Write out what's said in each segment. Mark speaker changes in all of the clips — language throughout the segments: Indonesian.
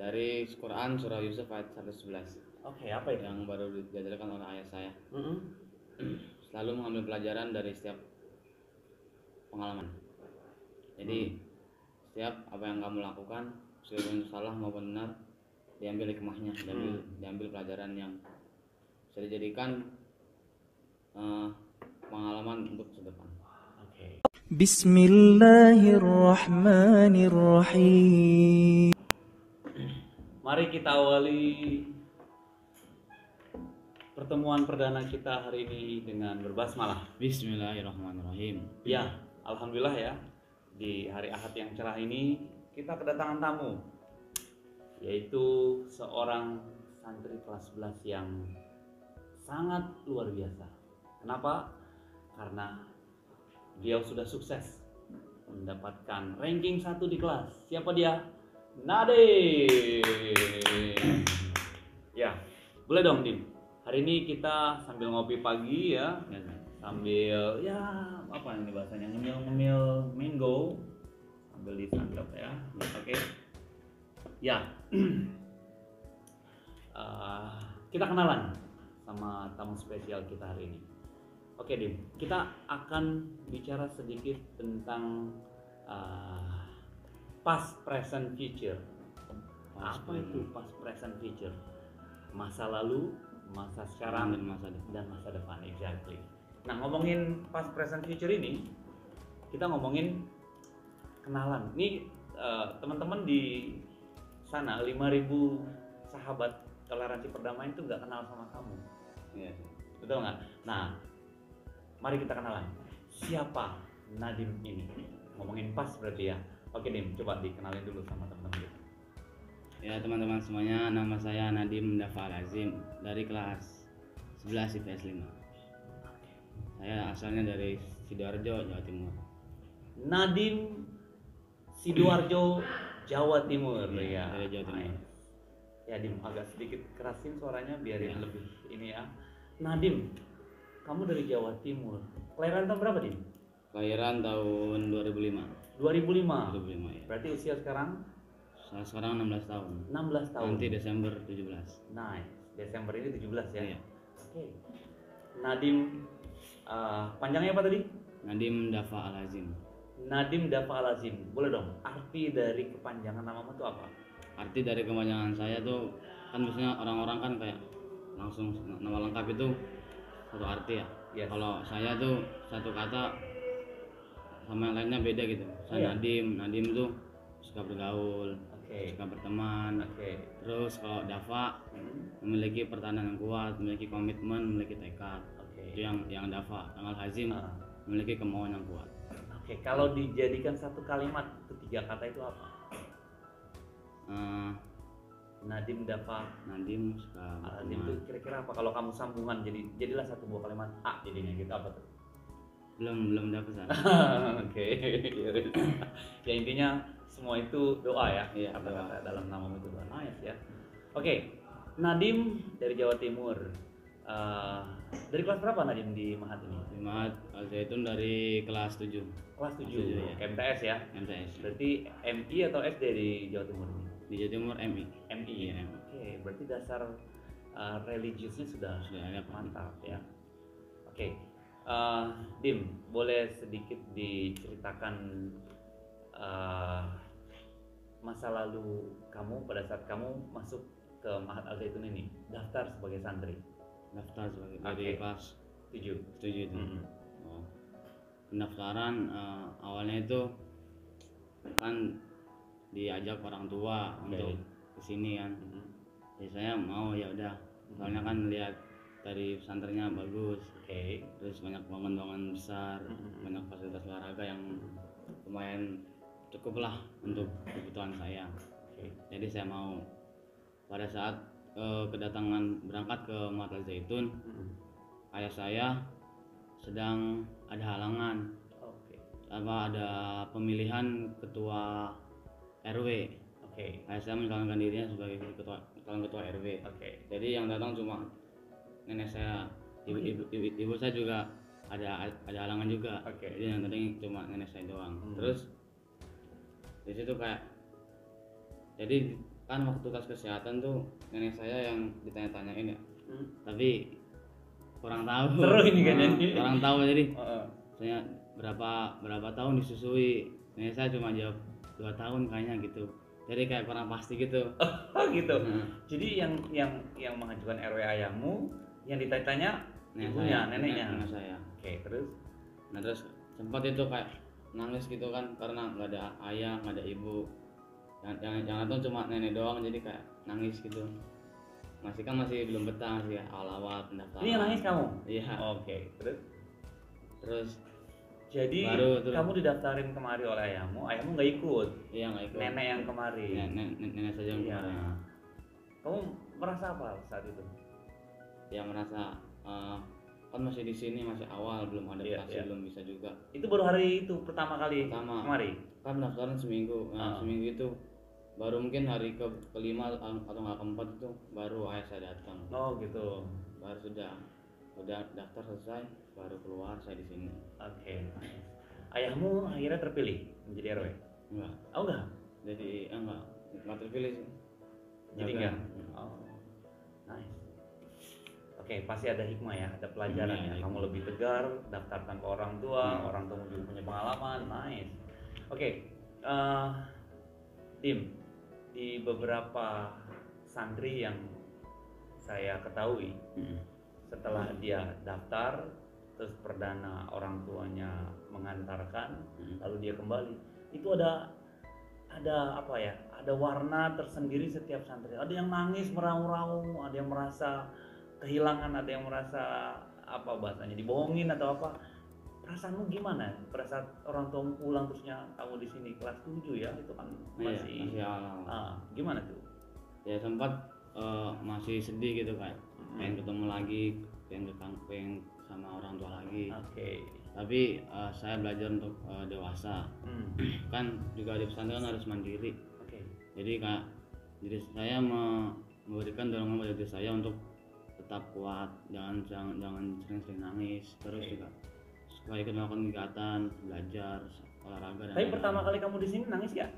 Speaker 1: Dari Quran surah Yusuf ayat 111.
Speaker 2: Oke, apa itu?
Speaker 1: Yang baru diajarkan oleh ayah saya.
Speaker 2: Mm-mm.
Speaker 1: Selalu mengambil pelajaran dari setiap pengalaman. Jadi setiap apa yang kamu lakukan, meskipun salah maupun benar, diambil hikmahnya, diambil pelajaran yang bisa dijadikan pengalaman untuk masa depan.
Speaker 2: Oke.
Speaker 3: Bismillahirrahmanirrahim.
Speaker 2: Mari kita awali pertemuan perdana kita hari ini dengan berbasmalah.
Speaker 1: Bismillahirrahmanirrahim.
Speaker 2: Ya, alhamdulillah ya. Di hari Ahad yang cerah ini kita kedatangan tamu, yaitu seorang santri kelas 11 yang sangat luar biasa. Kenapa? Karena beliau sudah sukses mendapatkan ranking 1 di kelas. Siapa dia? Nadim. Ya, boleh dong Dim. Hari ini kita sambil ngopi pagi ya, sambil ya apa ini bahasanya, ngemil mango sambil disantap ya. Oke. Ya. Kita kenalan sama tamu spesial kita hari ini. Oke Dim, kita akan bicara sedikit tentang past, present, future. Apa itu past, present, future? Masa lalu, masa sekarang, dan masa depan. Exactly. Nah, ngomongin past, present, future ini, kita ngomongin kenalan. Ini teman-teman di sana 5.000 sahabat toleransi perdamaian itu nggak kenal sama kamu.
Speaker 1: Iya.
Speaker 2: Betul nggak? Nah, mari kita kenalan. Siapa Nadim ini? Ngomongin pas berarti ya. Oke Dim, coba dikenalin dulu sama teman-teman kita.
Speaker 1: Ya teman-teman semuanya, nama saya Nadim Dafa Al-Azim dari kelas 11 IPS 5. Saya asalnya dari Sidoarjo, Jawa Timur.
Speaker 2: Nadim Sidoarjo, Jawa Timur ya.
Speaker 1: Dari Jawa Timur.
Speaker 2: Ya Dim, agak sedikit kerasin suaranya biar lebih ini ya. Nadim, kamu dari Jawa Timur. Kelahiran tahun berapa Dim?
Speaker 1: Kelahiran tahun 2005.
Speaker 2: 2005.
Speaker 1: 2005 ya.
Speaker 2: Berarti usia sekarang?
Speaker 1: Saya sekarang 16 tahun.
Speaker 2: 16 tahun.
Speaker 1: Nanti Desember 17.
Speaker 2: Nice. Desember ini 17 ya.
Speaker 1: Iya.
Speaker 2: Oke. Nadim panjangnya apa tadi?
Speaker 1: Nadim Dafa Al-Azim.
Speaker 2: Nadim Dafa Al-Azim. Boleh dong, arti dari kepanjangan namamu itu apa?
Speaker 1: Arti dari kepanjangan saya tuh kan biasanya orang-orang kan kayak langsung nama lengkap itu satu arti ya.
Speaker 2: Yes.
Speaker 1: Kalau saya tuh satu kata sama yang lainnya beda gitu. Saya Nadim tuh suka bergaul, suka berteman. Terus kalau Dafa memiliki pertahanan yang kuat, memiliki komitmen, memiliki tekad. Itu yang Dafa. Yang Al-Hazim memiliki kemauan yang kuat.
Speaker 2: Kalau dijadikan satu kalimat, ketiga kata itu apa? Nadim Dafa
Speaker 1: Nadim suka
Speaker 2: Al-Hazim itu kira-kira apa? Kalau kamu sambungan jadilah satu buah kalimat A jadinya gitu, apa tuh?
Speaker 1: Belum dapat sana.
Speaker 2: Oke. Ya intinya semua itu doa ya.
Speaker 1: Iya,
Speaker 2: Kata-kata dalam namamu itu doa. Nice ya. Oke. Nadim dari Jawa Timur. Dari kelas berapa Nadim di Mahat ini?
Speaker 1: Di Mahat Al-Zaitun dari kelas 7.
Speaker 2: Kelas 7
Speaker 1: ya.
Speaker 2: MTS ya?
Speaker 1: MTS.
Speaker 2: Berarti MI atau SD di Jawa Timur ini?
Speaker 1: Di Jawa Timur MI.
Speaker 2: MI ya. Oke, berarti dasar religiusnya sudah
Speaker 1: ada
Speaker 2: mantap ya. Oke. Dim, boleh sedikit diceritakan masa lalu kamu pada saat kamu masuk ke Mahat Al-Zaitun ini, daftar sebagai santri?
Speaker 1: Daftar sebagai dari kelas
Speaker 2: 7
Speaker 1: itu. Oh. Pendaftaran awalnya itu kan diajak orang tua untuk kesini kan. Jadi saya mau ya udah, soalnya kan lihat dari pesantrennya bagus, terus banyak bangunan besar, banyak fasilitas olahraga yang lumayan cukup lah untuk kebutuhan saya. Jadi saya mau. Pada saat kedatangan berangkat ke Mahat Al-Zaitun, ayah saya sedang ada halangan, ada pemilihan ketua RW. Ayah saya mencalonkan dirinya sebagai calon ketua RW. Jadi yang datang cuma nenek saya, ibu saya juga ada halangan juga. Jadi yang tadi cuma nenek saya doang. Terus di situ kayak jadi kan waktu tes kesehatan tuh nenek saya yang ditanya-tanyain ya, tapi kurang tahu.
Speaker 2: Seru ini kan jadi.
Speaker 1: Kurang tahu jadi saya berapa tahun disusui, nenek saya cuma jawab 2 tahun kayaknya gitu, jadi kayak kurang pasti gitu.
Speaker 2: Oh gitu. Jadi yang mengajukan RW ayahmu, yang ditanya ibunya, neneknya.
Speaker 1: Nenek saya.
Speaker 2: Oke, terus?
Speaker 1: Nah terus sempat itu kayak nangis gitu kan, karena nggak ada ayah, nggak ada ibu, yang datang cuma nenek doang, jadi kayak nangis gitu. Masih belum betah, masih awal-awal pendaftaran.
Speaker 2: Ini yang nangis kamu?
Speaker 1: Iya.
Speaker 2: Oke, terus jadi
Speaker 1: baru
Speaker 2: kamu didaftarin kemari oleh ayahmu nggak ikut?
Speaker 1: Iya, nggak ikut.
Speaker 2: Nenek yang kemari.
Speaker 1: Nenek saja yang kemari.
Speaker 2: Kamu merasa apa saat itu?
Speaker 1: Ya merasa kan masih di sini, masih awal, belum adaptasi, belum bisa juga.
Speaker 2: Itu baru hari itu pertama kali kemari?
Speaker 1: Kan pendaftaran seminggu. Seminggu itu baru mungkin hari kelima atau nggak keempat itu baru ayah saya datang.
Speaker 2: Oh gitu.
Speaker 1: Baru udah daftar selesai baru keluar saya di sini.
Speaker 2: Oke. Ayahmu akhirnya terpilih menjadi RW?
Speaker 1: Enggak.
Speaker 2: Oh enggak?
Speaker 1: Jadi enggak terpilih sih.
Speaker 2: Jadi enggak? Oh. Nice. Oke, pasti ada hikmah ya, ada pelajaran ya. Kamu lebih tegar, daftarkan ke orang tua juga punya pengalaman. Nice. Oke. Dim, di beberapa santri yang saya ketahui, setelah dia daftar, terus perdana orang tuanya mengantarkan, lalu dia kembali, itu ada apa ya? Ada warna tersendiri setiap santri. Ada yang nangis meraung-raung, ada yang merasa kehilangan, ada yang merasa apa bahasanya dibohongin atau apa. Perasaanmu gimana pada saat orang tua pulang terusnya kamu di sini kelas 7 ya, itu kan masih
Speaker 1: awal.
Speaker 2: Gimana tuh?
Speaker 1: Ya sempat masih sedih gitu kan, pengen ketemu lagi, pengen sama orang tua lagi.
Speaker 2: Oke.
Speaker 1: Tapi saya belajar untuk dewasa. Kan juga di pesantren kan harus mandiri.
Speaker 2: Oke.
Speaker 1: Jadi saya memberikan dorongan pada diri saya untuk tetap kuat, jangan sering-sering nangis, terus juga suka ikut melakukan kegiatan, belajar, olahraga.
Speaker 2: Tapi pertama kali kamu di sini nangis gak?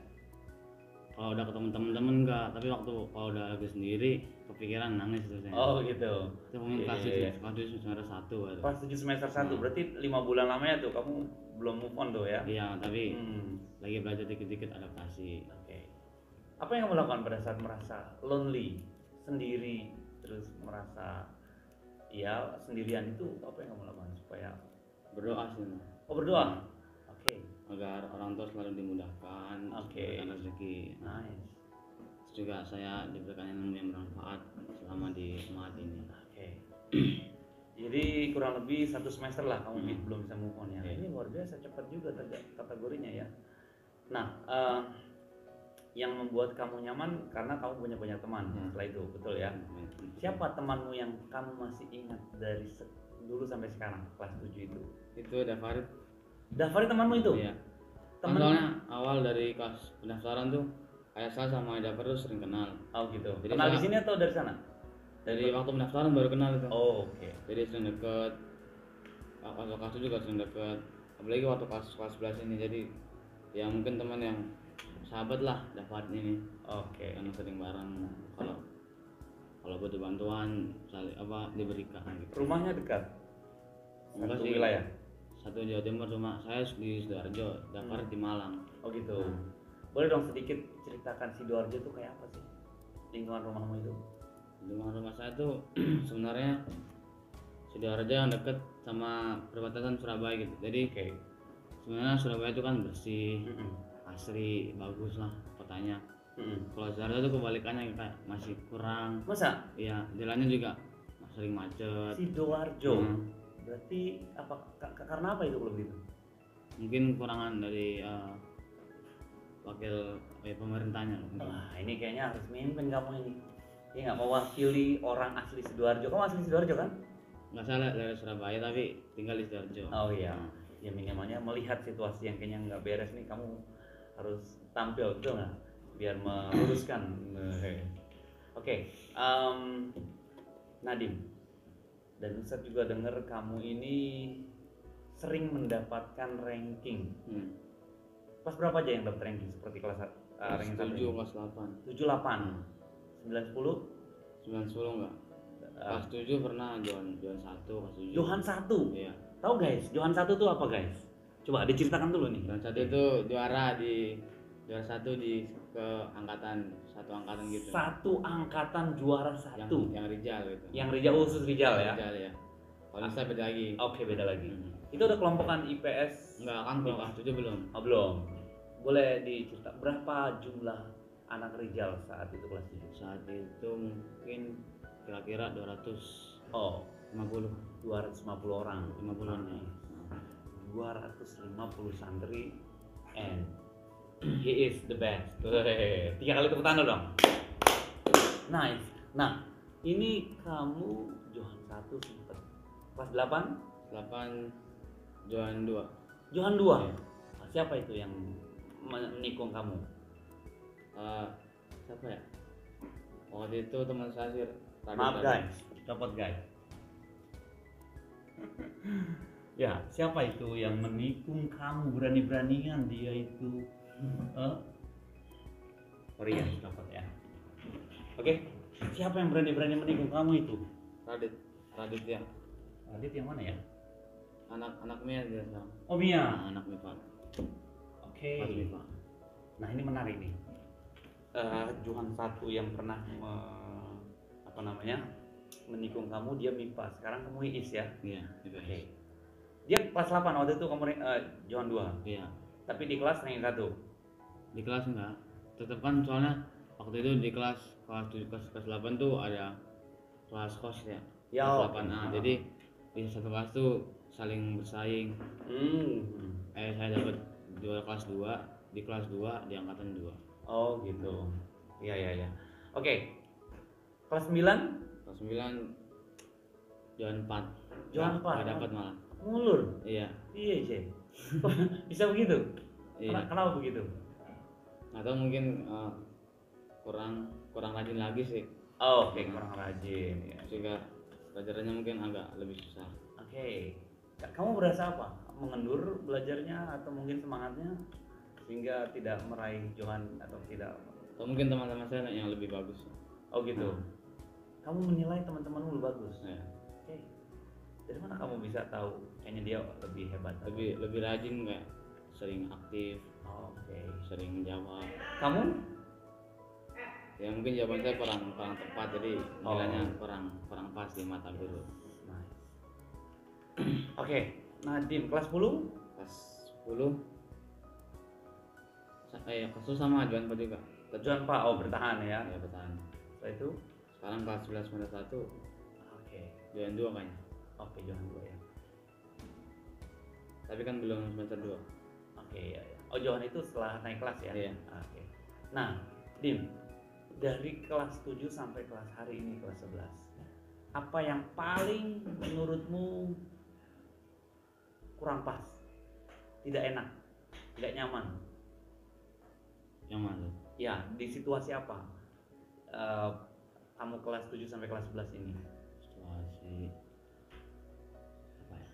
Speaker 1: Kalau udah ketemu temen-temen enggak, tapi kalau udah lagi sendiri kepikiran nangis tuh saya.
Speaker 2: Oh gitu.
Speaker 1: Itu mungkin kelas 7 semester 1
Speaker 2: Kelas 7 semester 1, berarti 5 bulan lamanya tuh kamu belum move on tuh ya?
Speaker 1: Iya, tapi lagi belajar dikit-dikit adaptasi.
Speaker 2: Oke. Apa yang kamu lakukan pada saat merasa lonely, sendiri, terus merasa ya sendirian itu, apa yang kamu lakukan supaya
Speaker 1: berdoa sih?
Speaker 2: Oh berdoa. Oke.
Speaker 1: Agar orang tua selalu dimudahkan, diberikan rezeki.
Speaker 2: Nice.
Speaker 1: Terus juga saya diberikan ilmu yang bermanfaat selama di semangat ini.
Speaker 2: Oke. Jadi kurang lebih 1 semester lah kamu belum bisa move on ya. Ini luar biasa cepat juga kategorinya ya. Nah, yang membuat kamu nyaman karena kamu punya banyak teman setelah itu, betul ya? Siapa temanmu yang kamu masih ingat dari dulu sampai sekarang kelas 7 itu?
Speaker 1: Itu Dafarid.
Speaker 2: Dafarid temanmu itu?
Speaker 1: Iya. Soalnya awal dari kelas pendaftaran tuh ayah saya sama Dafarid sering kenal.
Speaker 2: Oh gitu.
Speaker 1: Jadi
Speaker 2: kenal di sini atau dari sana?
Speaker 1: Dari waktu pendaftaran baru kenal itu.
Speaker 2: Oh oke.
Speaker 1: Jadi sering deket. Waktu kelas juga sering deket. Apalagi waktu kelas 11 ini, jadi ya mungkin teman yang sahabat lah Dafarid ini.
Speaker 2: Oke.
Speaker 1: Karena sering bareng, kalau butuh bantuan diberikan gitu.
Speaker 2: Rumahnya dekat?
Speaker 1: Enggak
Speaker 2: satu
Speaker 1: sih,
Speaker 2: wilayah?
Speaker 1: Satu Jawa Timur, cuma saya di Sidoarjo, Dafarid di Malang.
Speaker 2: Oh gitu. Boleh dong sedikit ceritakan Sidoarjo itu kayak apa sih lingkungan rumahmu itu?
Speaker 1: Lingkungan rumah saya tuh sebenarnya Sidoarjo yang deket sama perbatasan Surabaya gitu. Jadi sebenarnya Surabaya itu kan bersih, asri, bagus lah kotanya. Kalau Sidoarjo itu kebalikannya, kayak masih kurang.
Speaker 2: Masa?
Speaker 1: Iya, jalannya juga sering macet.
Speaker 2: Sidoarjo. Berarti apa karena apa itu kalau begitu?
Speaker 1: Mungkin kurangan dari wakil pemerintahnya.
Speaker 2: Wah, ini kayaknya harus mimpin kamu ini. Dia nggak mewakili orang asli Sidoarjo. Kamu asli Sidoarjo kan?
Speaker 1: Nggak salah, dari Surabaya tapi tinggal di Sidoarjo.
Speaker 2: Oh iya. Ya minimalnya melihat situasi yang kayaknya nggak beres nih, kamu harus tampil, betul nggak? Biar meluruskan. Oke. Nadim. Dan Ustadz juga dengar kamu ini sering mendapatkan ranking. Pas berapa aja yang dapat ranking? Seperti kelas ranking 1
Speaker 1: 7
Speaker 2: ini?
Speaker 1: kelas 8.
Speaker 2: 7, 8, 9, 10?
Speaker 1: 9 10 enggak. Kelas 7 pernah Johan 1 kelas 7.
Speaker 2: Johan 1?
Speaker 1: Iya.
Speaker 2: Tahu guys, Johan 1 itu apa guys? Coba diceritakan dulu nih.
Speaker 1: Johan 1 itu juara 1 di ke satu angkatan gitu.
Speaker 2: Satu angkatan juara 1.
Speaker 1: Yang Rijal gitu.
Speaker 2: Yang Rijal, khusus Rijal ya?
Speaker 1: Rijal ya. Kalau bisa beda lagi.
Speaker 2: Oke, beda lagi. Itu ada kelompokan IPS?
Speaker 1: Enggak kan kalau kelas 7 belum.
Speaker 2: Oh, belum. Boleh dicerita berapa jumlah anak Rijal saat itu kelas 7?
Speaker 1: Saat itu mungkin kira-kira 250
Speaker 2: Oh, 250 orang.
Speaker 1: 50-an ya.
Speaker 2: 250 santri and he is the best. 3 kali tepuk tangan dong. Nice. Nah, ini kamu Johan 1 sempat kelas 8?
Speaker 1: 8 Johan 2.
Speaker 2: Johan 2.
Speaker 1: Iya.
Speaker 2: Siapa itu yang menikung kamu?
Speaker 1: Siapa ya? Waktu itu teman saya sih.
Speaker 2: Maaf guys, copot guys. Ya, siapa itu yang menikung kamu berani-beranian dia itu? Korea, copot ya. Oke, siapa yang berani-berani menikung kamu itu?
Speaker 1: Radit ya.
Speaker 2: Radit yang mana ya?
Speaker 1: Anak Mia dia sekarang.
Speaker 2: Oh Mia.
Speaker 1: Anak MIPA.
Speaker 2: Oke.
Speaker 1: Kelas MIPA.
Speaker 2: Nah ini menarik nih. Johan 1 yang pernah menikung kamu dia MIPA. Sekarang kamu IIS ya?
Speaker 1: Iya, itu.
Speaker 2: Oke. Dia kelas 8 waktu itu kamu Johan 2.
Speaker 1: Iya.
Speaker 2: Tapi di kelas ranking 1.
Speaker 1: Di kelas enggak. Tetap kan soalnya waktu itu di kelas 7 kelas 8 tuh ada kelas kos ya.
Speaker 2: Ya,
Speaker 1: Kelas 8. Jadi di satu kelas tuh saling bersaing. Saya dapat juara kelas 2, di kelas 2 di angkatan 2.
Speaker 2: Oh gitu. Iya. Oke. Kelas 9?
Speaker 1: Kelas 9 Johan 4.
Speaker 2: Johan 4.
Speaker 1: Enggak dapat malah.
Speaker 2: Ngulur.
Speaker 1: Iya.
Speaker 2: Iya, Cek. Bisa begitu?
Speaker 1: Iya.
Speaker 2: Kenapa begitu?
Speaker 1: Atau mungkin kurang rajin lagi sih.
Speaker 2: Oh, oke, kurang rajin ya.
Speaker 1: Sehingga pelajarannya mungkin agak lebih susah.
Speaker 2: Oke. Kamu berasa apa? Mengendur belajarnya atau mungkin semangatnya sehingga tidak meraih Johan atau tidak?
Speaker 1: Atau mungkin teman-teman saya yang lebih bagus.
Speaker 2: Oh gitu. Kamu menilai teman-temanmu lebih bagus.
Speaker 1: Ya.
Speaker 2: Oke. Dari mana kamu bisa tahu kayaknya dia lebih hebat?
Speaker 1: Lebih rajin kayak sering aktif,
Speaker 2: Oke.
Speaker 1: sering menjawab.
Speaker 2: Kamu?
Speaker 1: Ya mungkin jawaban saya kurang tepat, jadi nilainya kurang pas di mata guru.
Speaker 2: Nice. Oke. Nadim kelas 10?
Speaker 1: Kelas 10 kelas sama Johan 4 juga.
Speaker 2: Johan Pak, oh bertahan ya.
Speaker 1: Ya bertahan.
Speaker 2: Setelah itu?
Speaker 1: Sekarang kelas 11 semester 1
Speaker 2: Oke.
Speaker 1: Johan 2 kayaknya.
Speaker 2: Oke, Johan 2 ya.
Speaker 1: Tapi kan belum semester 2.
Speaker 2: Oke, ya. Oh, Johan itu setelah naik kelas ya?
Speaker 1: Iya.
Speaker 2: Oke. Nah, Dim, dari kelas 7 sampai kelas hari ini kelas 11. Apa yang paling menurutmu kurang pas? Tidak enak, tidak nyaman?
Speaker 1: Yang mana?
Speaker 2: Ya, di situasi apa? Kamu kelas 7 sampai kelas 11 ini.
Speaker 1: Situasi apa ya?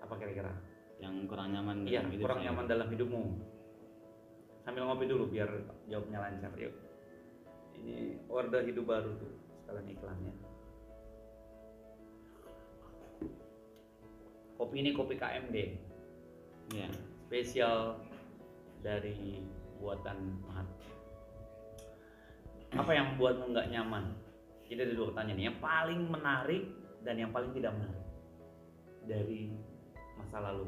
Speaker 2: Apa kira-kira?
Speaker 1: Yang kurang nyaman
Speaker 2: Iya,
Speaker 1: dalam hidup
Speaker 2: kurang
Speaker 1: saya.
Speaker 2: nyaman dalam hidupmu. Sambil ngopi dulu biar jawabnya lancar. Yuk. Ini order hidup baru tuh, sekalian iklannya. Kopi ini kopi KMD.
Speaker 1: Iya.
Speaker 2: Spesial dari buatan Mahat. Apa yang membuatmu nggak nyaman? Jadi ada dua pertanyaan nih, yang paling menarik dan yang paling tidak menarik dari masa lalu.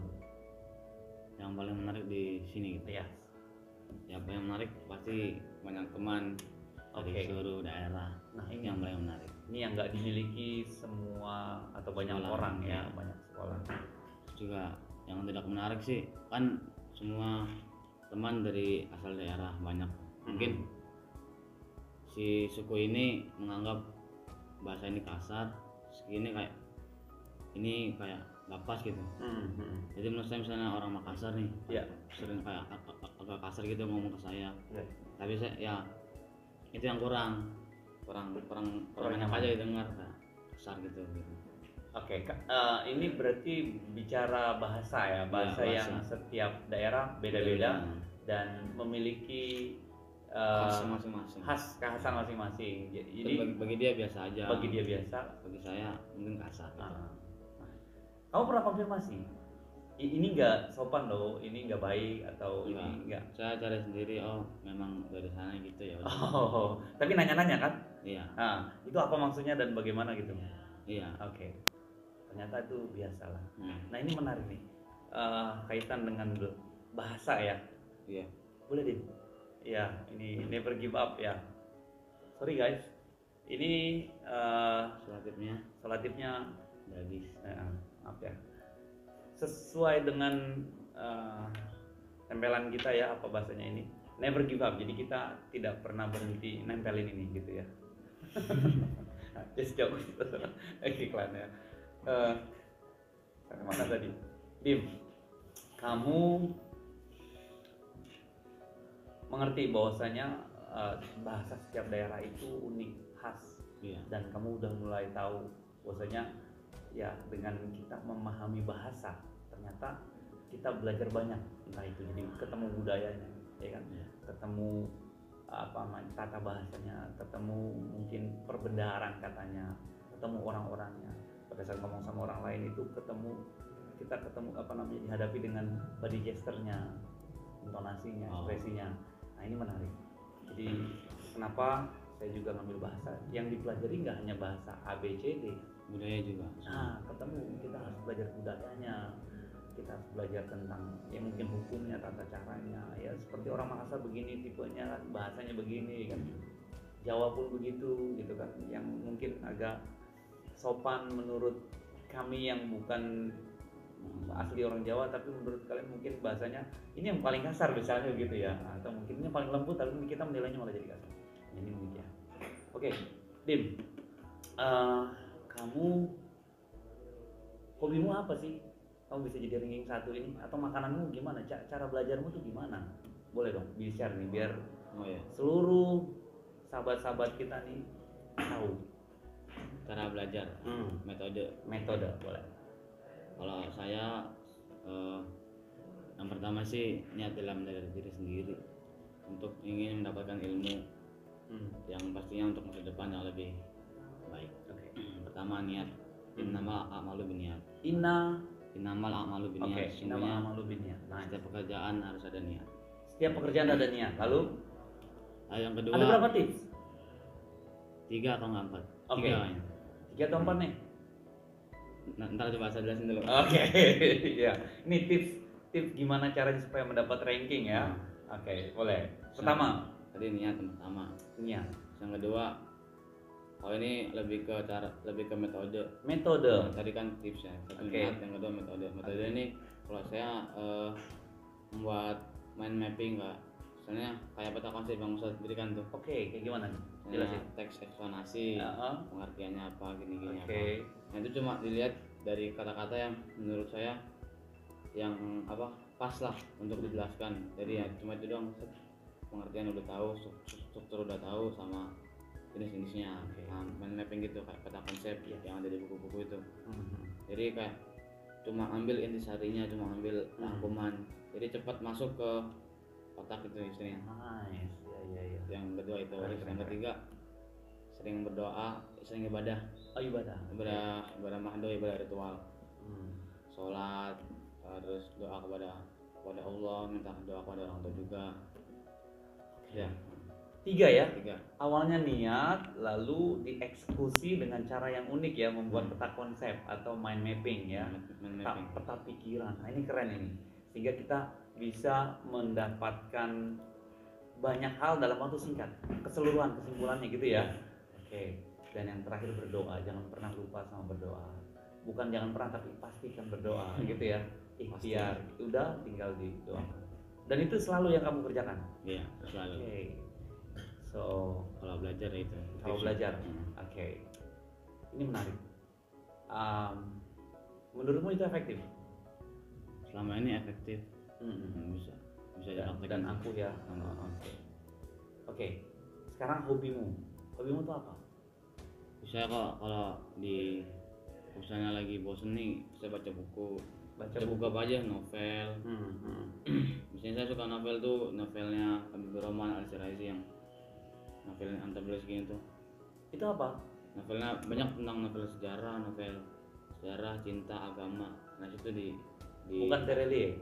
Speaker 1: Yang paling menarik di sini gitu.
Speaker 2: Ya.
Speaker 1: Ya yang menarik pasti banyak teman dari
Speaker 2: Oke.
Speaker 1: seluruh daerah.
Speaker 2: Nah,
Speaker 1: Ini
Speaker 2: ini
Speaker 1: yang paling menarik.
Speaker 2: ini yang nggak dimiliki semua atau banyak
Speaker 1: Sekolah,
Speaker 2: orang ya,
Speaker 1: ya.
Speaker 2: banyak sekolah.
Speaker 1: Terus juga yang tidak menarik sih kan semua teman dari asal daerah banyak. Mungkin si suku ini menganggap bahasa ini kasar, segini kayak ini kayak gak pas gitu. Jadi menurut saya misalnya orang Makassar nih,
Speaker 2: Ya.
Speaker 1: sering kayak agak kasar gitu ngomong ke saya.
Speaker 2: Ya.
Speaker 1: Tapi saya ya itu yang kurang enak
Speaker 2: nyaman.
Speaker 1: aja didengar kayak kasar gitu.
Speaker 2: Oke, ini berarti bicara bahasa ya, bahasa
Speaker 1: Ya,
Speaker 2: yang
Speaker 1: bahasa.
Speaker 2: setiap daerah beda-beda dan memiliki
Speaker 1: khas masing-masing.
Speaker 2: kekhasan masing-masing.
Speaker 1: Jadi
Speaker 2: Jadi
Speaker 1: bagi dia biasa aja.
Speaker 2: bagi dia biasa.
Speaker 1: Bagi saya mungkin kasar. Gitu.
Speaker 2: Nah, kamu pernah konfirmasi? Ini nggak sopan loh, ini nggak baik atau ini nggak?
Speaker 1: Saya cari sendiri. Oh, memang dari sana gitu ya. Udah.
Speaker 2: Oh, tapi nanya-nanya kan?
Speaker 1: Iya.
Speaker 2: Nah, itu apa maksudnya dan bagaimana gitu?
Speaker 1: Iya.
Speaker 2: Oke. Ternyata itu biasa lah.
Speaker 1: Hmm.
Speaker 2: Nah, ini menarik nih. Kaitan dengan bahasa ya.
Speaker 1: Iya.
Speaker 2: Boleh deh. Ya, ini never give up ya. Sorry guys. Ini Solatifnya
Speaker 1: habis.
Speaker 2: maaf ya. Sesuai dengan tempelan kita ya, apa bahasanya ini? Never give up. Jadi kita tidak pernah berhenti nempelin ini gitu ya. Just joke. Iklan ya. Mana tadi? Dim, kamu mengerti bahwasanya bahasa setiap daerah itu unik, khas,
Speaker 1: Iya.
Speaker 2: dan kamu udah mulai tahu bahwasanya ya dengan kita memahami bahasa ternyata kita belajar banyak, entah itu jadi ketemu budayanya, ya kan, ketemu tata bahasanya, ketemu mungkin perbendaharaan katanya, ketemu orang-orangnya. Pada saat ngomong sama orang lain itu kita ketemu dihadapi dengan body gesture-nya, intonasinya, ekspresinya. Nah, ini menarik. Jadi kenapa saya juga ngambil bahasa yang dipelajari nggak hanya bahasa A B C D,
Speaker 1: Budaya juga.
Speaker 2: nah ketemu kita harus belajar budayanya, kita harus belajar tentang ya mungkin hukumnya, tata caranya, ya seperti orang Makassar begini tipenya, bahasanya begini kan, Jawa pun begitu gitu kan, yang mungkin agak sopan menurut kami yang bukan asli orang Jawa, tapi menurut kalian mungkin bahasanya ini yang paling kasar misalnya gitu ya, atau mungkin ini yang paling lembut tapi kita menilainya malah jadi kasar. Ini demikian. Oke, Dim, kamu hobimu apa sih? Kamu bisa jadi ranking 1 ini, atau makananmu gimana? Cara belajarmu tuh gimana? Boleh dong di-share nih biar seluruh sahabat-sahabat kita nih tahu.
Speaker 1: Cara belajar,
Speaker 2: Metode boleh.
Speaker 1: Kalau saya yang pertama sih niat dalam belajar diri sendiri untuk ingin mendapatkan ilmu yang pastinya untuk masa depan yang lebih baik.
Speaker 2: Oke.
Speaker 1: Pertama niat. Innamal a'malu binniyat. Innamal a'malu binniyat.
Speaker 2: Innamal a'malu binniyat. Nah,
Speaker 1: setiap pekerjaan harus ada niat.
Speaker 2: Setiap pekerjaan ada niat. Lalu
Speaker 1: Yang kedua,
Speaker 2: ada berapa tips?
Speaker 1: 3 atau 4?
Speaker 2: Oke. 3 atau 4 nih?
Speaker 1: Ntar coba saya jelasin dulu.
Speaker 2: Oke. Ya. Ini tips gimana caranya supaya mendapat ranking ya. Oke, boleh. Pertama,
Speaker 1: tadi niat yang pertama.
Speaker 2: niat.
Speaker 1: Yang kedua, ini lebih ke metode.
Speaker 2: Metode.
Speaker 1: Tadi kan tips ya. Satu
Speaker 2: Oke.
Speaker 1: niat, yang kedua metode. Metode ini kalau saya membuat mind mapping Kak. Misalnya kayak peta konsep yang Ustaz berikan tuh.
Speaker 2: Oke, kayak gimana nih?
Speaker 1: Misalnya
Speaker 2: Jelasin.
Speaker 1: teks eksplanasi, pengertiannya apa, gini-gini apa. Nah, itu cuma dilihat dari kata-kata yang menurut saya yang pas lah untuk dijelaskan. Jadi ya cuma itu doang. Pengertian udah tahu, struktur udah tahu, sama jenis-jenisnya. Nah, mind mapping gitu kayak peta konsep yang ada di buku-buku itu. Jadi kayak cuma ambil intisarinya, cuma ambil rangkuman. Jadi cepat masuk ke otak itu istilahnya.
Speaker 2: Nice. Ya.
Speaker 1: Yang kedua itu. Yang ketiga sering berdoa, sering ibadah. Ibadah mahdo, ibadah ritual. Sholat, terus doa kepada Allah, minta doa kepada orang tua juga. Ya.
Speaker 2: 3 ya?
Speaker 1: 3.
Speaker 2: Awalnya niat, lalu dieksekusi dengan cara yang unik ya, membuat peta konsep atau mind mapping ya. Peta pikiran. Nah, ini keren ini. Sehingga kita bisa mendapatkan banyak hal dalam waktu singkat, kesimpulannya gitu ya. Oke. Dan yang terakhir berdoa, jangan pernah lupa sama berdoa. Bukan jangan pernah, tapi pastikan berdoa gitu ya. Ikhtiar, udah tinggal di doa. Dan itu selalu yang kamu kerjakan.
Speaker 1: Iya, selalu.
Speaker 2: Oke. So,
Speaker 1: kalau belajar itu.
Speaker 2: Kalau belajar. Oke. Ini menarik. Menurutmu itu efektif?
Speaker 1: Selama ini efektif. Bisa
Speaker 2: Dan aku ya. Oke. Sekarang hobimu tuh apa?
Speaker 1: Saya kalau di misalnya lagi bosen nih, saya baca buku
Speaker 2: Baca
Speaker 1: Saya
Speaker 2: buku.
Speaker 1: buka apa aja, novel. Biasanya saya suka novel tuh, novelnya Habibur Rahman Al-Shirazi yang novelnya Antablas gitu.
Speaker 2: Itu apa?
Speaker 1: Novelnya banyak tentang novel sejarah, cinta, agama. Nah itu di
Speaker 2: Bukan Terelie.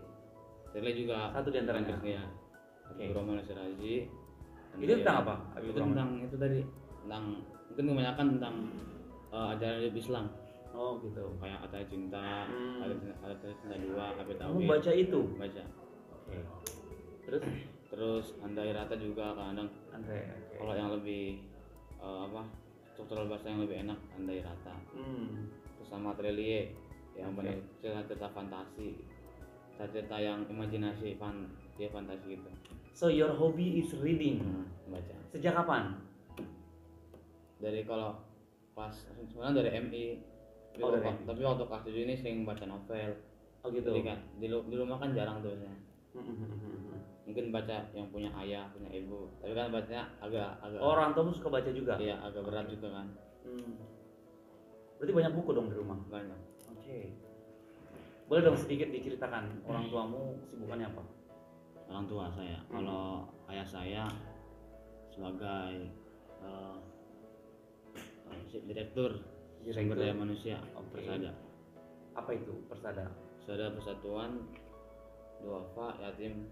Speaker 1: Tele juga
Speaker 2: Satu di antaranya.
Speaker 1: ya. Habibur Rahman Al-Shirazi.
Speaker 2: Itu tentang apa?
Speaker 1: Itu tentang itu tadi, tentang mungkin kebanyakan tentang ajaran hidup Islam.
Speaker 2: Oh gitu.
Speaker 1: Kayak Kata Cinta, Kata Cinta 2, Abid
Speaker 2: Kamu
Speaker 1: Awid.
Speaker 2: baca itu?
Speaker 1: Baca.
Speaker 2: Oke.
Speaker 1: Terus Andai Rata juga kadang.
Speaker 2: Andre.
Speaker 1: Kalau yang lebih struktural bahasa yang lebih enak Andai Rata. Terus sama Trelie yang benar cerita fantasi, cerita yang imajinasi, fantasi gitu.
Speaker 2: So your hobby is reading.
Speaker 1: Baca.
Speaker 2: Sejak kapan?
Speaker 1: Dari kalau pas sebenarnya dari MI. Tapi waktu kelas 7 ini sering baca novel.
Speaker 2: Oh gitu.
Speaker 1: Jadi kan di rumah kan jarang tuh saya. Mungkin baca yang punya ayah, punya ibu. Tapi kan bacanya agak
Speaker 2: Orang tuamu suka baca juga?
Speaker 1: Iya, agak berat juga kan.
Speaker 2: Berarti banyak buku dong di rumah?
Speaker 1: Banyak.
Speaker 2: Oke. Boleh dong sedikit diceritakan orang tuamu kesibukannya apa?
Speaker 1: Orang tua saya. Kalau ayah saya sebagai direktur sumber daya manusia Persada.
Speaker 2: Apa itu Persada?
Speaker 1: Persada Persatuan Duafa Yatim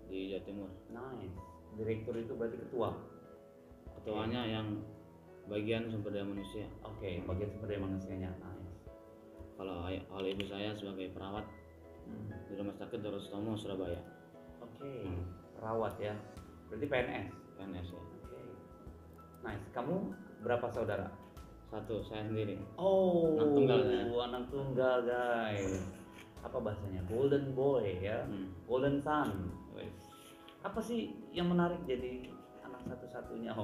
Speaker 1: di Jawa Timur.
Speaker 2: Nice. Direktur itu berarti ketua.
Speaker 1: Ketuanya yang bagian sumber daya manusia.
Speaker 2: Oke, bagian sumber daya manusianya. Nice.
Speaker 1: Kalau ibu saya sebagai perawat di Rumah Sakit Dr. Sutomo Surabaya.
Speaker 2: Oke. Perawat ya. Berarti PNS.
Speaker 1: PNS ya.
Speaker 2: Oke. Nice. Kamu berapa saudara?
Speaker 1: Satu, saya sendiri.
Speaker 2: Oh,
Speaker 1: anak tunggal ya.
Speaker 2: Anak tunggal guys. Apa bahasanya? Golden boy ya. Golden son. Apa sih yang menarik jadi anak satu-satunya?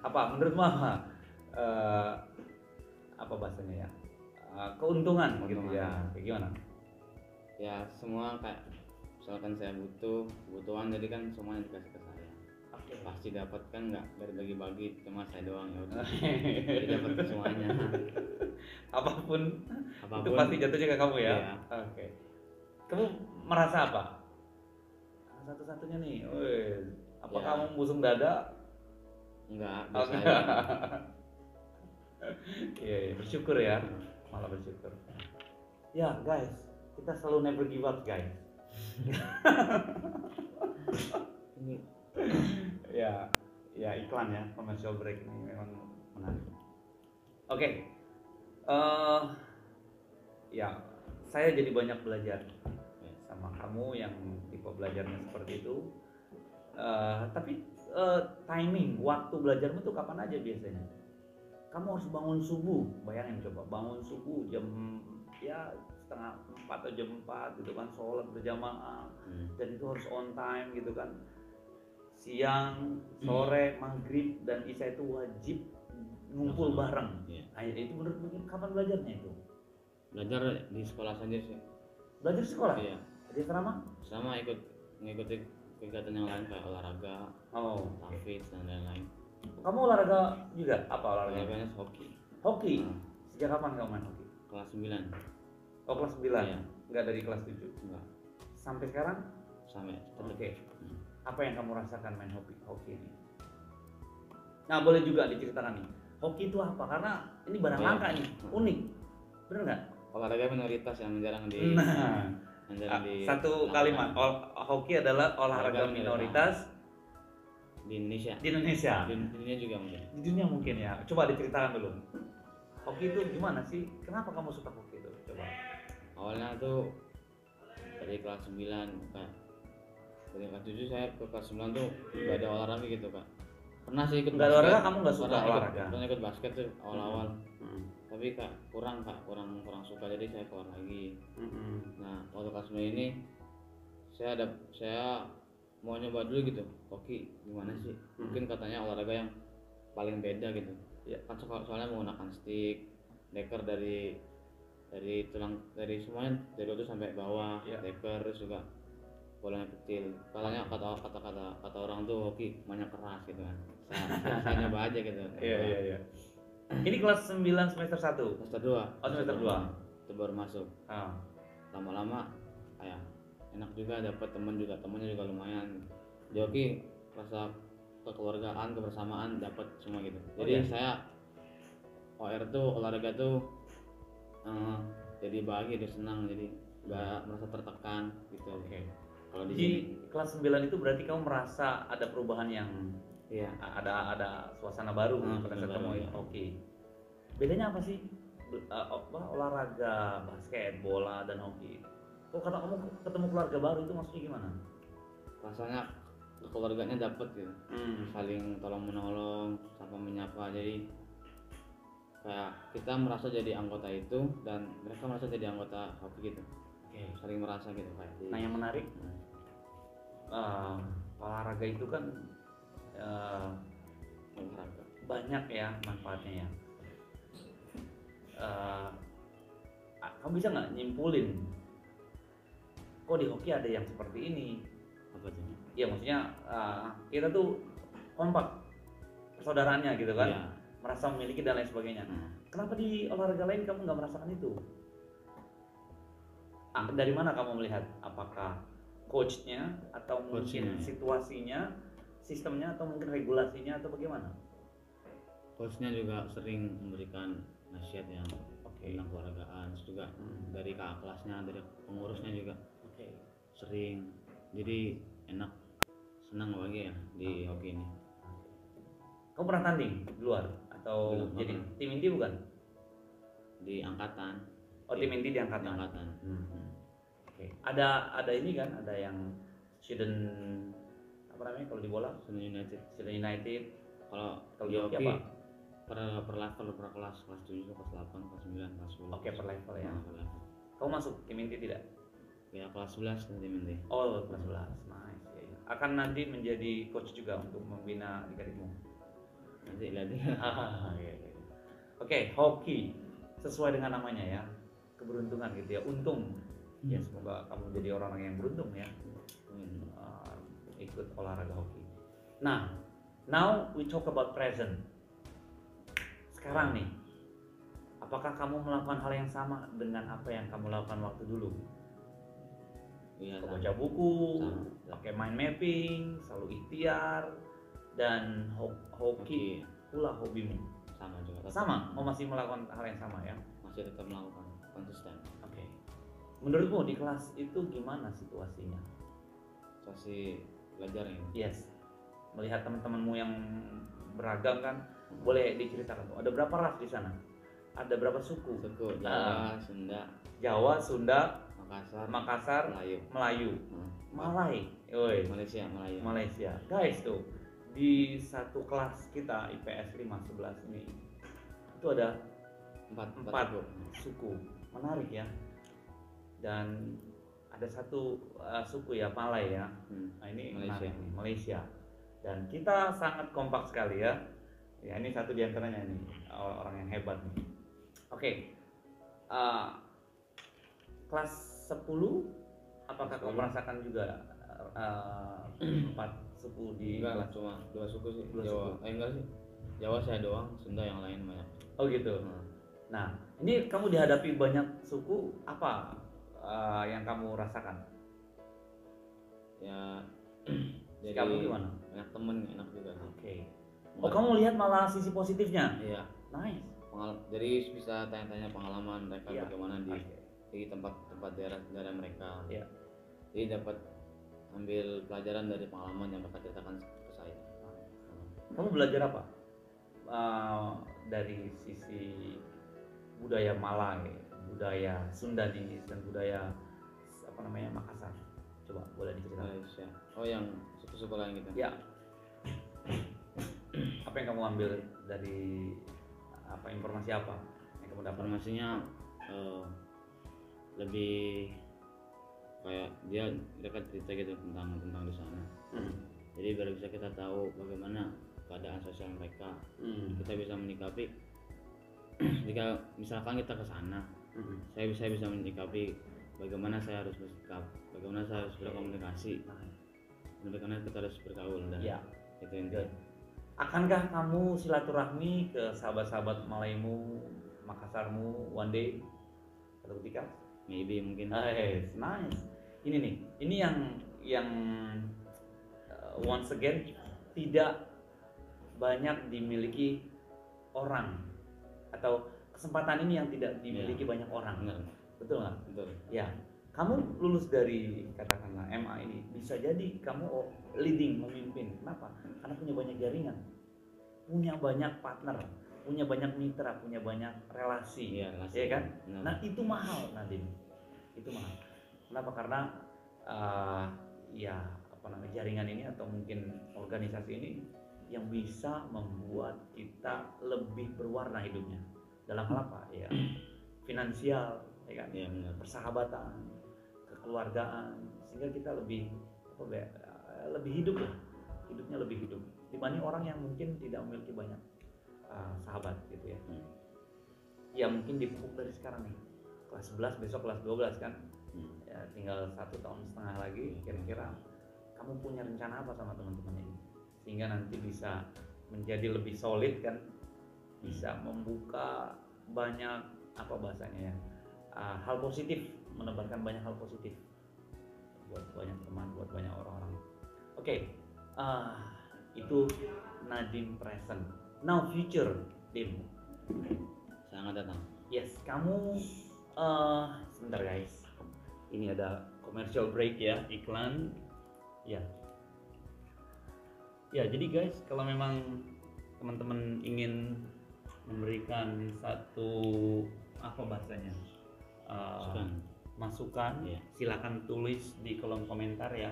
Speaker 2: Apa menurutmu apa? Apa bahasanya ya? Keuntungan gitu ya. Kayak gimana?
Speaker 1: Ya semua kayak misalkan saya kebutuhan jadi kan semuanya dikasih ke saya. Pasti dapat kan, nggak dari bagi-bagi, cuma saya doang ya udah. Jadi dapat semuanya.
Speaker 2: Apapun itu pasti jatuhnya ke kamu ya.
Speaker 1: Iya.
Speaker 2: Oke. Kamu merasa apa? Satu-satunya nih. Apa
Speaker 1: Ya.
Speaker 2: kamu busung dada?
Speaker 1: Enggak, biasa aja.
Speaker 2: Iya, bersyukur ya. Malah bersyukur. Ya, guys, kita selalu never give up, guys. Ini ya iklan ya, commercial break ini memang menarik. Oke. Ya, saya jadi banyak belajar sama kamu yang tipe belajarnya seperti itu. Tapi timing waktu belajarmu tuh kapan aja biasanya? Kamu harus bangun subuh, bayangin coba bangun subuh jam ya 3:30 atau jam 4 gitu kan, sholat berjamaah dan itu harus on time gitu kan. Siang, sore, maghrib dan isya itu wajib ngumpul bareng. Nah, itu menurut kapan belajarnya itu?
Speaker 1: Belajar di sekolah saja sih.
Speaker 2: Belajar di sekolah?
Speaker 1: Iya.
Speaker 2: Di asrama?
Speaker 1: Sama ngikuti kegiatan yang lain kayak olahraga, tahfidz dan lain-lain.
Speaker 2: Kamu olahraga juga? Apa olahraganya?
Speaker 1: Olahraganya hoki.
Speaker 2: Hoki? Sejak kapan kamu main hoki?
Speaker 1: Kelas 9.
Speaker 2: Oh, kelas 9?
Speaker 1: Iya.
Speaker 2: Enggak dari kelas 7?
Speaker 1: Enggak.
Speaker 2: Sampai sekarang?
Speaker 1: Sampai.
Speaker 2: Oke. Apa yang kamu rasakan main hoki ini? Nah, boleh juga diceritakan nih. Hoki itu apa? Karena ini barang langka nih, unik. Bener nggak?
Speaker 1: Olahraga minoritas yang jarang di.
Speaker 2: Satu kalimat. Hoki adalah olahraga minoritas
Speaker 1: di Indonesia.
Speaker 2: Di Indonesia.
Speaker 1: Di dunia juga mungkin.
Speaker 2: Di dunia mungkin ya. Coba diceritakan dulu. Hoki itu gimana sih? Kenapa kamu suka hoki itu? Coba.
Speaker 1: Awalnya tuh dari kelas 9 Kak. Dari kelas 7 saya ke kelas 9 tuh gak ada olahraga gitu Kak. Pernah sih ikut
Speaker 2: basket. Olahraga kamu gak suka olahraga?
Speaker 1: Pernah ikut basket tuh awal-awal. Tapi Kak kurang suka, jadi saya keluar lagi. Nah waktu kelas 9 ini saya mau nyoba dulu gitu, hoki gimana sih? Mungkin katanya olahraga yang paling beda gitu. Ya kan soalnya menggunakan stick, deker dari tulang, dari semuanya dari atas sampai bawah, deker, terus juga bolanya kecil. Katanya kata orang tuh hoki banyak keras gitu kan. Saya nyoba aja gitu.
Speaker 2: Iya. Ini kelas 9 semester 1?
Speaker 1: Semester 2.
Speaker 2: Oh, semester 2.
Speaker 1: itu baru masuk. Lama-lama kayak enak juga, dapat temennya juga lumayan. Di hoki rasa kekeluargaan, kebersamaan dapat semua gitu. Jadi saya OR tuh, olahraga tuh jadi bahagia, dia senang, jadi nggak merasa tertekan gitu. Kalau di sini
Speaker 2: kelas 9 itu berarti kamu merasa ada perubahan yang ada suasana baru pada saat kamu hoki. Bedanya apa sih olahraga basket, bola dan hoki? Kok kata kamu ketemu keluarga baru itu maksudnya gimana?
Speaker 1: Rasanya keluarganya dapat gitu, saling tolong menolong, sapa menyapa, jadi kayak kita merasa jadi anggota itu dan mereka merasa jadi anggota hoki gitu. Saling merasa gitu kayak.
Speaker 2: Nah yang menarik olahraga itu kan
Speaker 1: olahraga
Speaker 2: banyak ya manfaatnya ya. Kamu bisa nggak nyimpulin kok di hoki ada yang seperti ini?
Speaker 1: Apa tuh?
Speaker 2: Ya maksudnya kita tuh kompak persaudaraannya gitu kan, merasa memiliki dan lain sebagainya. Kenapa di olahraga lain kamu nggak merasakan itu? Dari mana kamu melihat? Apakah coachnya atau mungkin situasinya, sistemnya, atau mungkin regulasinya, atau bagaimana?
Speaker 1: Coachnya juga sering memberikan nasihat yang tentang keolahragaan, juga dari kakak kelasnya, dari pengurusnya juga sering, jadi enak, senang lagi ya di hoki ini.
Speaker 2: Kamu pernah tanding di luar atau
Speaker 1: belum,
Speaker 2: jadi tim inti bukan?
Speaker 1: Di angkatan.
Speaker 2: Tim inti di angkatan. Ada ini kan, ada yang student apa namanya kalau di bola? Student United. Kalau
Speaker 1: di hoki apa? Per level, per kelas 7, kelas 8, kelas 9, kelas 10.
Speaker 2: Per level ya.
Speaker 1: Per level.
Speaker 2: Kamu masuk tim inti tidak?
Speaker 1: Ya kelas 11 tim inti.
Speaker 2: Kelas 11. Nice. Ya. Akan nanti menjadi coach juga untuk membina adik-adikmu.
Speaker 1: Nanti lihat.
Speaker 2: Hoki sesuai dengan namanya ya, keberuntungan gitu ya, untung. Ya semoga kamu jadi orang-orang yang beruntung ya, ikut olahraga hoki. Nah, now we talk about present. Sekarang nih, apakah kamu melakukan hal yang sama dengan apa yang kamu lakukan waktu dulu? Baca buku, pakai mind mapping, selalu ikhtiar, dan hoki pula hobimu.
Speaker 1: Sama juga.
Speaker 2: Sama, masih melakukan hal yang sama ya?
Speaker 1: Masih tetap melakukan, konsisten.
Speaker 2: Menurutmu di kelas itu gimana situasinya?
Speaker 1: Situasi belajar ini?
Speaker 2: Yes. Melihat teman-temanmu yang beragam kan, boleh diceritakan tuh. Ada berapa ras di sana? Ada berapa suku? Jawa, Sunda, Makassar, Melayu. Malaysia. Guys tuh, di satu kelas kita IPS 511 ini itu ada 4 suku. Menarik ya. Dan ada satu suku ya, Malay ya. Nah, ini Malaysia. Dan kita sangat kompak sekali ya. Ya ini satu di antaranya nih, orang yang hebat nih. Kelas 10 apakah kamu merasakan juga 4 suku di
Speaker 1: enggak lah, cuma 2 suku sih. Enggak sih. Jawa saya doang, Sunda yang lain banyak.
Speaker 2: Gitu. Nah, ini kamu dihadapi banyak suku, apa yang kamu rasakan?
Speaker 1: Ya
Speaker 2: jadi kamu gimana?
Speaker 1: Banyak temen, enak juga.
Speaker 2: Kamu lihat malah sisi positifnya?
Speaker 1: Iya.
Speaker 2: Nice.
Speaker 1: Jadi bisa tanya-tanya pengalaman mereka bagaimana di tempat daerah mereka. Jadi dapat ambil pelajaran dari pengalaman yang mereka ceritakan ke saya.
Speaker 2: Kamu belajar apa? Dari sisi budaya Malay, budaya Sundanese, dan budaya Makassar. Coba boleh diceritakan.
Speaker 1: Malaysia. Yang suku-suku lain gitu.
Speaker 2: Ya. Apa yang kamu ambil dari informasi apa yang kamu dapat?
Speaker 1: Informasinya lebih kayak mereka cerita gitu tentang di sana. Jadi biar bisa kita tahu bagaimana keadaan sosial mereka. Kita bisa menyikapi jika misalkan kita ke sana, saya bisa menyikapi bagaimana saya harus bersikap, bagaimana saya harus berkomunikasi, bagaimana kita harus bergaul dan itu intinya.
Speaker 2: Akankah kamu silaturahmi ke sahabat-sahabat Malaymu, Makassarmu one day? atau ketika
Speaker 1: maybe mungkin.
Speaker 2: Nice. Ini nih, ini yang once again tidak banyak dimiliki orang, atau kesempatan ini yang tidak dimiliki banyak orang.
Speaker 1: Benar.
Speaker 2: Betul nggak?
Speaker 1: Betul.
Speaker 2: Ya, kamu lulus dari katakanlah MA ini, bisa jadi kamu leading, memimpin. Kenapa? Karena punya banyak jaringan, punya banyak partner, punya banyak mitra, punya banyak relasi,
Speaker 1: Iya, relasi.
Speaker 2: ya kan?
Speaker 1: Benar.
Speaker 2: Nah itu mahal, Nadim. Itu mahal. Kenapa? Karena ya apa namanya, jaringan ini atau mungkin organisasi ini yang bisa membuat kita lebih berwarna hidupnya. Dalam hal apa? Ya finansial, ya kan?
Speaker 1: Iya, benar.
Speaker 2: Persahabatan, kekeluargaan, sehingga kita lebih lebih hidup lah, hidupnya lebih hidup dibanding orang yang mungkin tidak memiliki banyak sahabat gitu ya. Ya mungkin dipupuk dari sekarang nih, kelas 11 besok kelas 12 kan, ya tinggal 1,5 tahun lagi, kira-kira kamu punya rencana apa sama teman-teman ini sehingga nanti bisa menjadi lebih solid kan, bisa membuka banyak apa bahasanya ya, hal positif, menebarkan banyak hal positif buat banyak teman, buat banyak orang-orang. Oke, itu Nadim present. Now future, Dim.
Speaker 1: Sangat datang.
Speaker 2: Yes, kamu sebentar guys. Ini ada commercial break ya, iklan. Ya. Ya, jadi guys, kalau memang teman-teman ingin memberikan satu apa bahasanya? Masukan,
Speaker 1: Iya.
Speaker 2: silakan tulis di kolom komentar ya.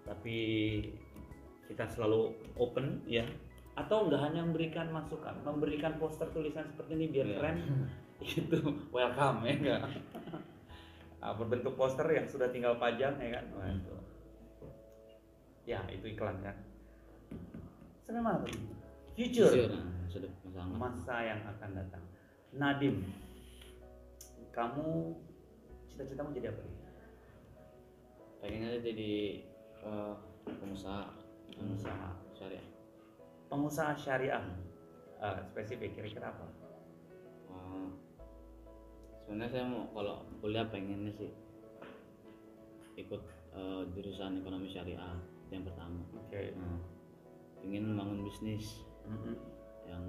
Speaker 2: Tapi kita selalu open ya. Atau nggak hanya memberikan masukan, memberikan poster tulisan seperti ini biar keren, itu welcome ya enggak? Berbentuk poster yang sudah tinggal pajang ya kan? Wah, itu. Ya itu iklan kan. Sampai mana tadi? Future.
Speaker 1: Sudah
Speaker 2: Masa yang akan datang. Nadim, kamu cita-citamu jadi apa nih?
Speaker 1: Pengen aja jadi pengusaha syariah.
Speaker 2: Pengusaha syariah. Spesifik kira-kira apa?
Speaker 1: Sebenarnya saya mau kalau kuliah pengennya sih ikut jurusan ekonomi syariah yang pertama.
Speaker 2: Oke.
Speaker 1: Ingin membangun bisnis yang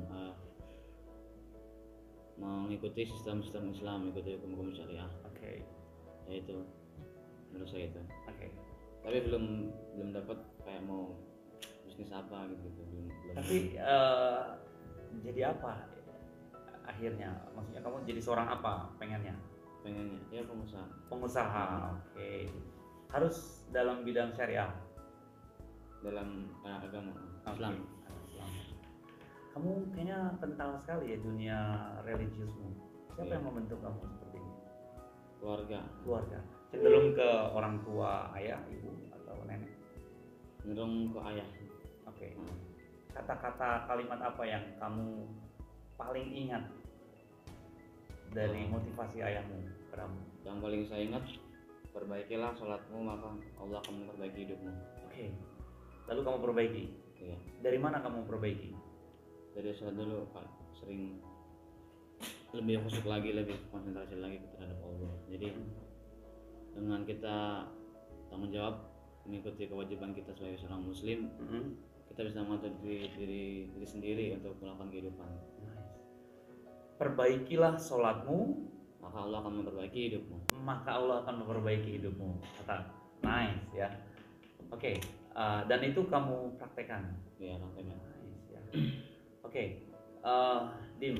Speaker 1: mengikuti sistem-sistem Islam, mengikuti hukum-hukum syariah.
Speaker 2: Oke.
Speaker 1: Yaitu menurut saya itu.
Speaker 2: Oke.
Speaker 1: Tapi belum dapat kayak mau bisnis apa gitu belum.
Speaker 2: Tapi jadi apa akhirnya? Maksudnya kamu jadi seorang apa pengennya?
Speaker 1: Pengennya ya pengusaha.
Speaker 2: Pengusaha. Oke. Harus dalam bidang syariah.
Speaker 1: Dalam agama Islam.
Speaker 2: Islam. Kamu kayaknya kental sekali ya dunia religiusmu. Siapa yang membentuk kamu seperti ini?
Speaker 1: Keluarga.
Speaker 2: Cenderung ke orang tua, ayah, ibu, atau nenek?
Speaker 1: Cenderung ke ayah.
Speaker 2: Oke. Kata-kata kalimat apa yang kamu paling ingat dari motivasi ayahmu padamu?
Speaker 1: Yang paling saya ingat, perbaikilah sholatmu maka Allah akan memperbaiki hidupmu.
Speaker 2: Oke. Lalu kamu perbaiki?
Speaker 1: Iya.
Speaker 2: Dari mana kamu perbaiki?
Speaker 1: Dari sholat dulu Pak, sering lebih khusyuk lagi, lebih konsentrasi lagi terhadap Allah. Jadi dengan kita tanggung jawab mengikuti kewajiban kita sebagai seorang muslim, kita bisa mengatur diri sendiri untuk melakukan kehidupan.
Speaker 2: Nice. Perbaikilah sholatmu,
Speaker 1: maka Allah akan memperbaiki hidupmu.
Speaker 2: Kata nice ya. Oke. Dan itu kamu praktekkan?
Speaker 1: Iya, praktekkan.
Speaker 2: Nice, ya. Oke. Dim,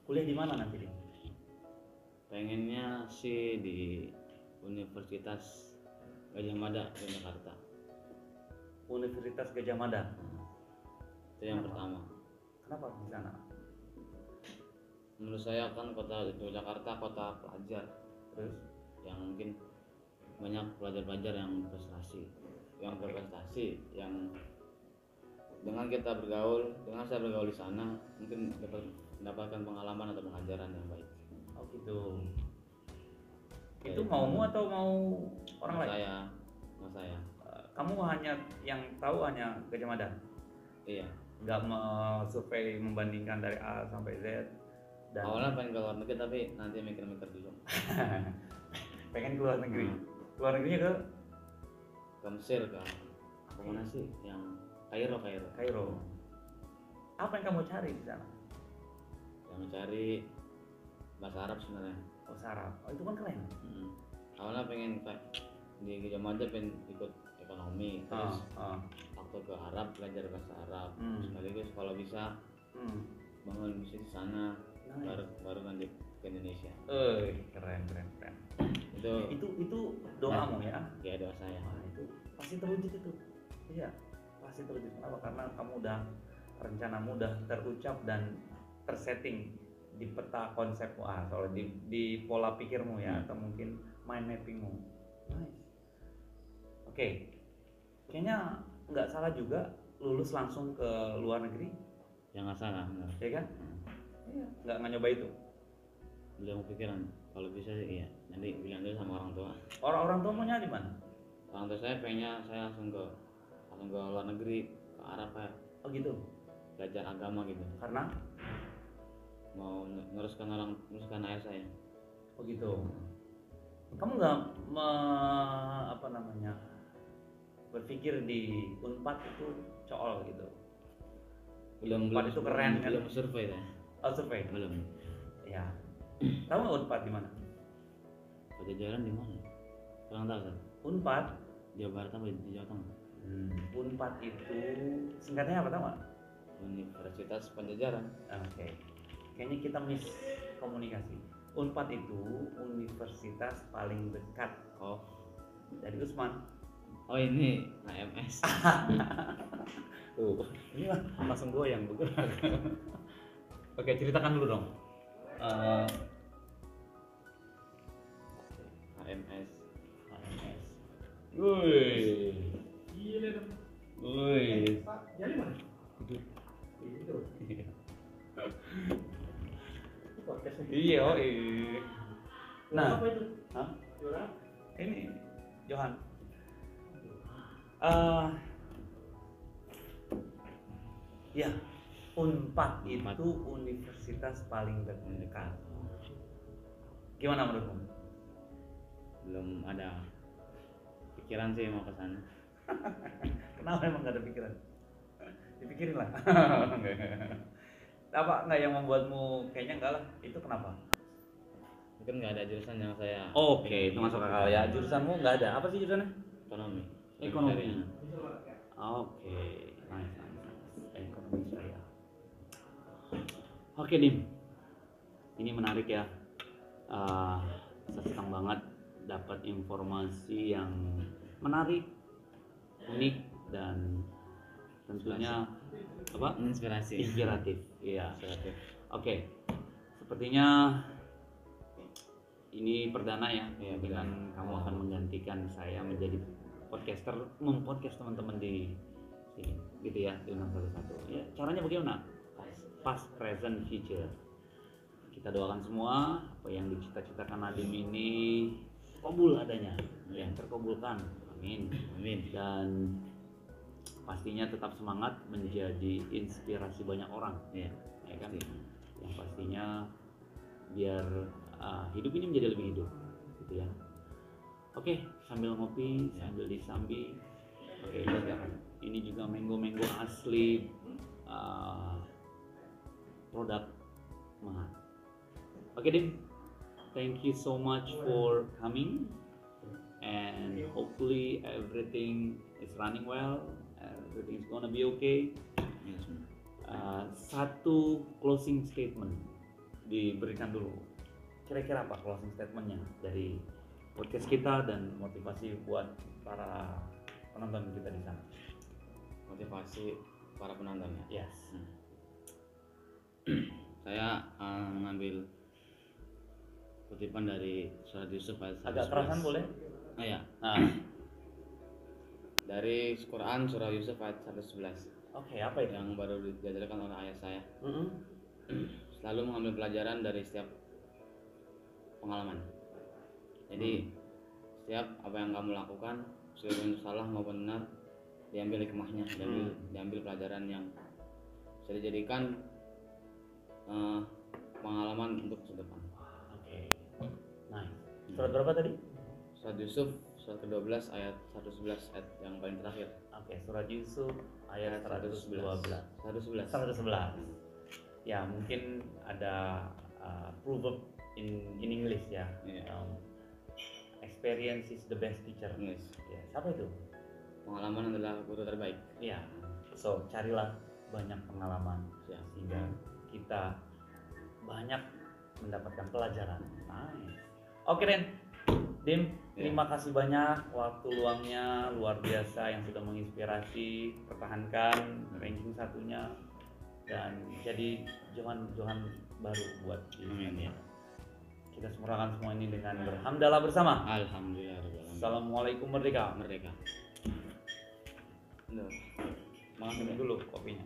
Speaker 2: kuliah di mana nanti, Dim?
Speaker 1: Pengennya sih di Universitas Gadjah Mada, Yogyakarta.
Speaker 2: Universitas Gadjah Mada.
Speaker 1: Itu yang pertama.
Speaker 2: Kenapa di sana?
Speaker 1: Menurut saya kan kota Yogyakarta kota pelajar.
Speaker 2: Terus?
Speaker 1: Yang mungkin banyak pelajar-pelajar yang berprestasi, yang dengan saya bergaul di sana mungkin mendapatkan pengalaman atau pengajaran yang baik.
Speaker 2: Oh gitu. Itu maumu atau mau orang lain?
Speaker 1: Saya.
Speaker 2: Kamu hanya yang tahu hanya Gadjah Mada?
Speaker 1: Iya.
Speaker 2: Nggak survei membandingkan dari A sampai Z Dan
Speaker 1: awalnya pengen ke luar negeri tapi nanti mikir-mikir dulu.
Speaker 2: pengen keluar negeri.
Speaker 1: Hmm.
Speaker 2: Keluar negerinya
Speaker 1: Ke Mesir, ke mana sih yang Kairo.
Speaker 2: Kairo. Apa yang kamu cari di sana?
Speaker 1: Yang mencari bahasa Arab sebenarnya.
Speaker 2: Oh, Arab. Oh, itu kan keren.
Speaker 1: Awalnya pengen kayak di Jogja pengen ikut ekonomi, terus waktu ke Arab belajar bahasa Arab, sekaligus kalau bisa bangun bisnis di sana, baru nanti ke Indonesia.
Speaker 2: Keren. Itu doamu ya?
Speaker 1: Ya, doa saya.
Speaker 2: Wah, itu pasti terwujud itu. Iya, pasti terwujud. Kenapa? Karena kamu rencanamu udah terucap dan tersetting di peta konsepmu, soalnya di pola pikirmu ya, atau mungkin mind mappingmu. Nice. Oke. Kayaknya nggak salah juga lulus langsung ke luar negeri.
Speaker 1: Ya nggak salah, benar.
Speaker 2: Ya kan? Iya. Nggak nyoba itu.
Speaker 1: Belum kepikiran. Kalau bisa sih iya. Nanti bilang dulu sama orang tua.
Speaker 2: Orang tua maunya di mana?
Speaker 1: Orang tua saya pengennya saya langsung ke luar negeri, ke Arab kayak.
Speaker 2: Oh gitu.
Speaker 1: Belajar agama gitu.
Speaker 2: Karena
Speaker 1: mau neruskan ayah saya.
Speaker 2: Oh gitu. Kamu nggak berpikir di Unpad itu cool gitu? Unpad itu keren kan?
Speaker 1: Belum survei ya.
Speaker 2: Oh, survei?
Speaker 1: Belum.
Speaker 2: Ya. Tahu nggak Unpad di mana?
Speaker 1: Pajajaran di mana? Kurang tahu kan?
Speaker 2: Unpad
Speaker 1: Jawa Barat apa di Jawa Tengah?
Speaker 2: Unpad itu singkatnya apa tahu nggak?
Speaker 1: Universitas Pajajaran.
Speaker 2: Oke. Kayaknya kita miskomunikasi. Unpad itu universitas paling dekat.
Speaker 1: Oh.
Speaker 2: Dari Usman.
Speaker 1: Oh, ini HMS.
Speaker 2: Tuh, ini langsung goyang bergerak. Oke, ceritakan dulu dong.
Speaker 1: HMS.
Speaker 2: Woi.
Speaker 3: Gila dong.
Speaker 2: Woi.
Speaker 3: Pak, jadi mana? Itu. Podcastnya.
Speaker 2: Iya,
Speaker 3: Nah, apa itu?
Speaker 2: Hah?
Speaker 3: Juara?
Speaker 2: Ini Johan. Ya, Unpad itu universitas paling terdekat. Gimana menurutmu?
Speaker 1: Belum ada pikiran sih mau ke sana.
Speaker 2: Kenapa emang gak ada pikiran? Dipikirin lah. Apa nggak yang membuatmu kayaknya enggak lah? Itu kenapa?
Speaker 1: Mungkin nggak ada jurusan yang saya.
Speaker 2: Oke, itu masuk akal ya. Jurusanmu nggak ada. Apa sih jurusannya?
Speaker 1: Ekonomi.
Speaker 2: Ekonomi. Oke, nice. Ekonomi syariah. Oke, Dim. Ini menarik ya. Saya senang banget dapat informasi yang menarik, unik, dan tentunya inspiratif. Iya. Oke. Sepertinya ini perdana ya, dengan kamu akan menggantikan saya menjadi podcaster, mempodcast teman-teman di sini, gitu ya, di 611. Ya, caranya bagaimana? Past, present, future. Kita doakan semua apa yang dicita-citakan Nadim ini kabul adanya, yang terkabulkan. Amin. Dan pastinya tetap semangat menjadi inspirasi banyak orang, ya kan? Yang pastinya biar hidup ini menjadi lebih hidup, gitu ya. Oke, sambil ngopi, sambil disambi. Oke, ini juga mango asli, produk mahal. Oke, Dim, thank you so much for coming, and hopefully everything is running well, everything is gonna be okay. Satu closing statement diberikan dulu. Kira-kira apa closing statementnya dari podcast kita dan motivasi buat para penonton kita di sana?
Speaker 1: Motivasi para penontonnya.
Speaker 2: Yes.
Speaker 1: Saya mengambil kutipan dari surat Yusuf ayat 11.
Speaker 2: Agak kerasan boleh?
Speaker 1: Oh ya. Dari Quran surah Yusuf ayat 111.
Speaker 2: Oke, apa itu?
Speaker 1: Yang baru diajarkan oleh ayah saya. Selalu mengambil pelajaran dari setiap pengalaman. Jadi setiap apa yang kamu lakukan, sesuatu salah maupun benar, diambil hikmahnya, diambil pelajaran yang bisa dijadikan pengalaman untuk ke depan.
Speaker 2: Oke. Nice. Surat berapa tadi?
Speaker 1: Surat Yusuf surat ke-12 ayat 111 ayat yang paling terakhir.
Speaker 2: Oke, surat Yusuf ayat 112.
Speaker 1: 111.
Speaker 2: 111. Ya, mungkin ada proverb in English ya.
Speaker 1: Iya.
Speaker 2: Experience is the best teacher.
Speaker 1: Yes.
Speaker 2: Ya, siapa itu?
Speaker 1: Pengalaman adalah guru terbaik.
Speaker 2: Ya. So, carilah banyak pengalaman
Speaker 1: Ya.
Speaker 2: sehingga kita banyak mendapatkan pelajaran. Nice. Oke, Ren. Dim, terima kasih banyak waktu luangnya luar biasa yang sudah menginspirasi, pertahankan ranking satunya dan jadi johan baru buat
Speaker 1: Amin.
Speaker 2: ya. Kita sempurnakan semua ini dengan berhamdalah bersama.
Speaker 1: Alhamdulillah.
Speaker 2: Assalamualaikum merdeka.
Speaker 1: Merdeka.
Speaker 2: Minum dulu kopinya.